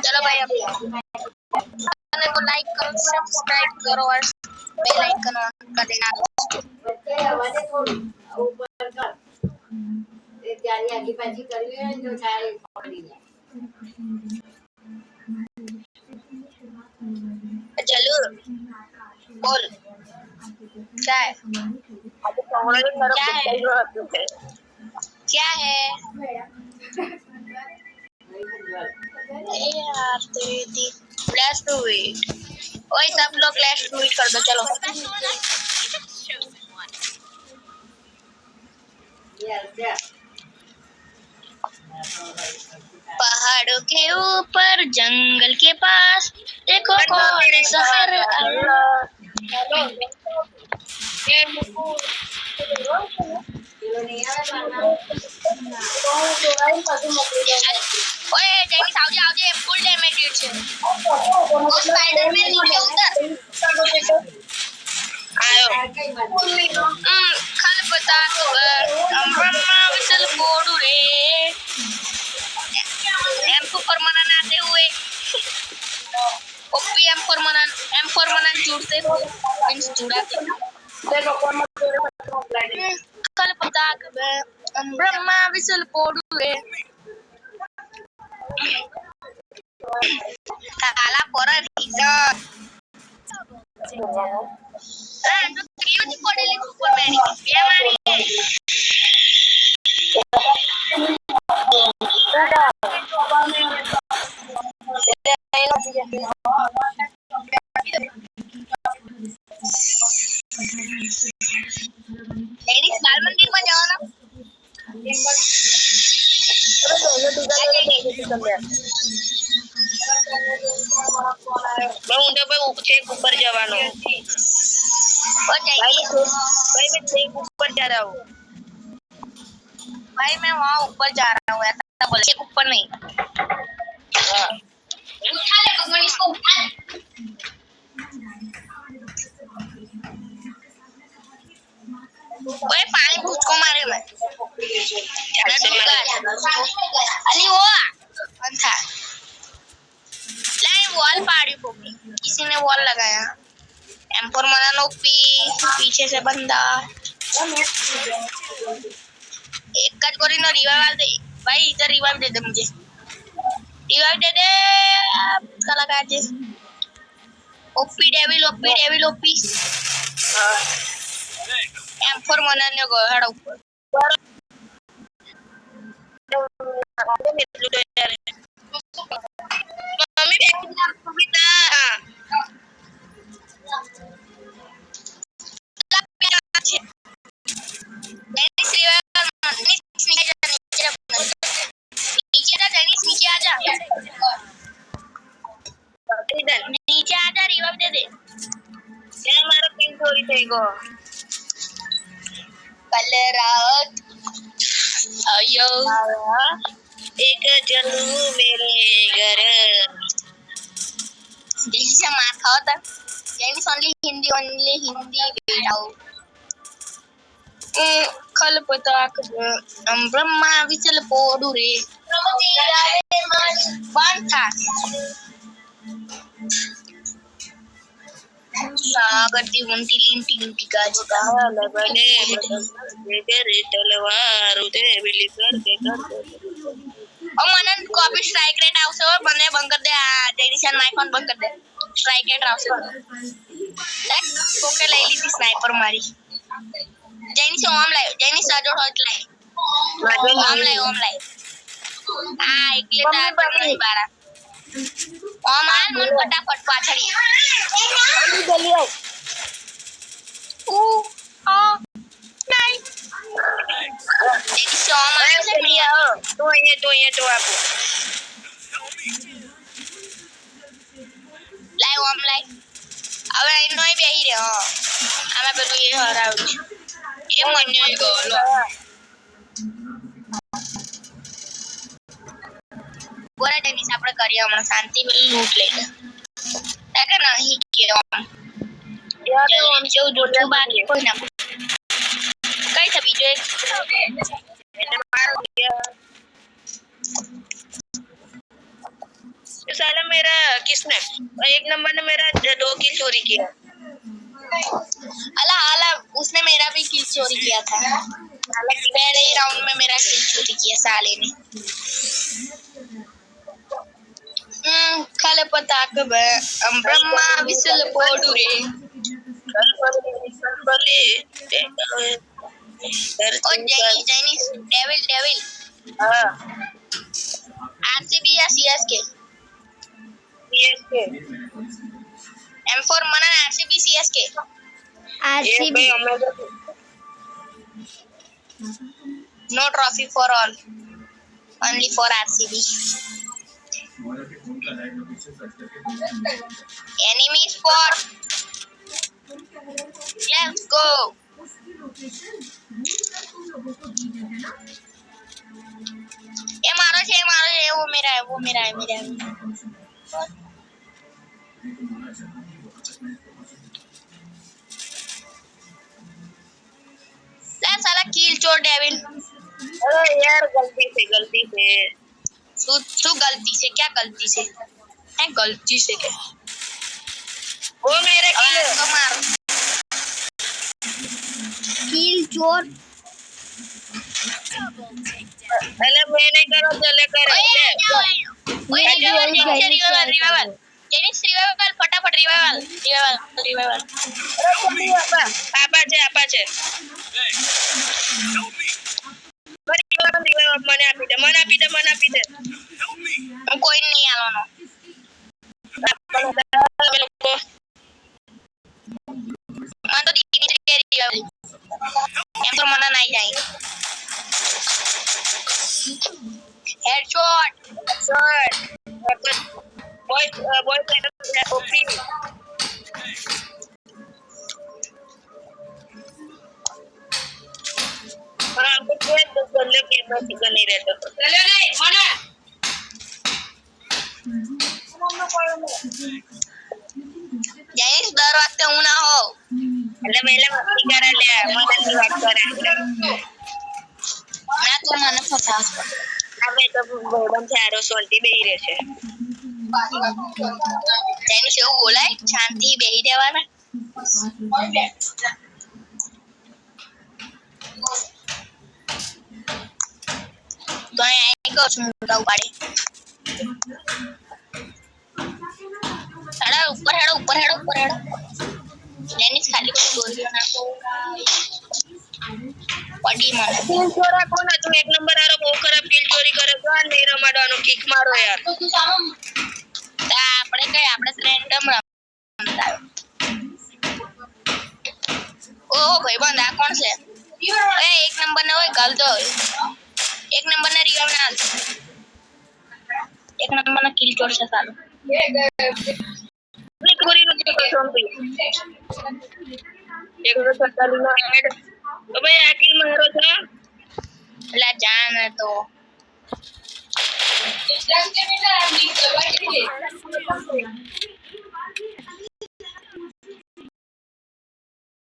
चलो भाई अब चैनल को लाइक करो, सब्सक्राइब करो और बेल आइकन ऑन कर देना। चलो बोल क्या है? क्या है यार तेरी फ्लैश टू इट। ओए सब लोग फ्लैश टू इट कर दो चलो। पहाड़ों के ऊपर जंगल के पास देखो कौन शहर आया। ओए जैनी साउजी आवजे फुल डैमेज છે। ओ स्पाइडरमैन नीचे उतर आयो। खलबताक ब्रह्मा विसल कोडू रे M2 परमानेंट आते हुए ओपी M4 मनन जुड़ते हुए मींस जुड़ाते खलबताक ब्रह्मा विसल कोडू रे काला पर रीजन तो क्यों पड़ेली सुपरमैन की मारी एडी बाल मंदिर में जाओ ना मैं ऊंडे पे ऊपर जवानो भाई मैं छेक ऊपर जा रहा हूँ। भाई मैं वहाँ ऊपर जा रहा हूँ ऐसा बोले छेक ऊपर नहीं। उठा ले भगवान इसको उठा ले। ओए पानी मुझको मारे मैं अली वो था लाइन वॉल पाड़ी पोपी किसी ने वॉल लगाया M4 मना नोपी पीछे से बंदा एक कैटेगरी नो रिवाइवल दे भाई इधर रिवाइव दे दे मुझे रिवाइव दे दे कला काजे ओपी डेविल ओपी M4 मना ने गो हेड ऊपर मम्मी कविता नीचे आजा रिवाइव दे दे यार मारा पिन थोड़ी थेगो कल रात आयो एक जलू मेरे घर जैसे मार खाओ था जैसे only हिंदी बेटाओ खलबताक ब्रह्मा विसल कोडू रे वन था सागरती वंती लिंटी काज का लगले बेरे तलवार उदे बिली कर के ओ मनन कॉपी स्ट्राइक रेट આવશે હો મને બંધ કર દે આ જેડિશન માઈકોન બંધ કર દે સ્ટ્રાઇક રેટ આવશે ઓકે લઈ લીધી સ્નાઈપર મારી જેની સે ઓમ લાવ જેની સજો હોત લાવ ઓમ લાવ આ એકલે તાર નહીં બારા ઓમ આલ મન ફટાફટ પાછડી જલ્દી આવ ઓ આ નહીં જેની સે ઓમ આલ સે મિયા તો અહીંયા આપો લાવ ઓમ લાવ હવે એનોય બેહી રે હો આમાં પેલું એ હરાવ્યું છે એ મને ગોલો બોરા ટેનિસ આપણે કરીએ હમણાં શાંતિ પેલી લૂટ લઈને તાકે નહીં કે યાર જો જોઠું બાકી કોઈ ના કઈ છે બીજો એક એને માર દિયા સાલા किसने? 1 नंबर ने मेरा 2 किल चोरी किया। अला अला उसने मेरा भी किल चोरी किया था। पहले ही राउंड में मेरा किल चोरी किया साले ने। खाले पताक ब्रह्मा विसल पोडुरे। ओ चाइनीज डेविल हाँ आरसीबी या CSK? CSK M4 mana RCB CSK? RCB. No trophy for all, only for RCB. Enemy spot. Let's go. ये मारो छे वो मेरा है ला साला किल चोर डेविल। अरे यार गलती से तू गलती से क्या गलती से है? गलती से क्या? वो मेरे किल तो मार। किल चोर। अरे मैंने करो चले करे ओए रिवाइवल जेनिस रिवाइवल फटाफट रिवाइवल। अरे जल्दी आपा છે મને આપી દે હું કોઈ નહીં આલવાનો। મને તો દીદી રિવાઇવલ એમ તો મને નહીં જાય। हेडशॉट બોય ઓપી हाँ कुछ चलो के नहीं रहता चलो नहीं मना जेनिस डर वक्त हूं ना हो એટલે મેલે મસ્તી કરે લે મને વાત કરે ના તું મને ફસાવસ અમે તો બોડમ ચારો સોલ્ટી બેહી રહે છે જેનિસ એવું બોલાય શાંતિ બેહી રહેવાના। તો અહીં કહું છું મોટા ઉપાડે ऊपर हेडो जेनिस खाली को स्टोरी ना पड़ी મને કિલ ચોરા કોણ હતું? 1 નંબર આરો બહુ ખરાબ કિલ ચોરી કરે છે આ નહીં રમાડવાનો કિક મારો યાર આપણે રેન્ડમ રમતા। ઓ ભાઈબંધ આ કોણ છે? એ 1 નંબર ના હોય ગાલ દો 1 નંબર ના રિવાઇવ ના 1 નંબર ના કિલ ચોર છે સાલો પૂરી નથી સોંપી 147 નો હેડ તો ભાઈ આ કિલ મારો છે લા જાન તો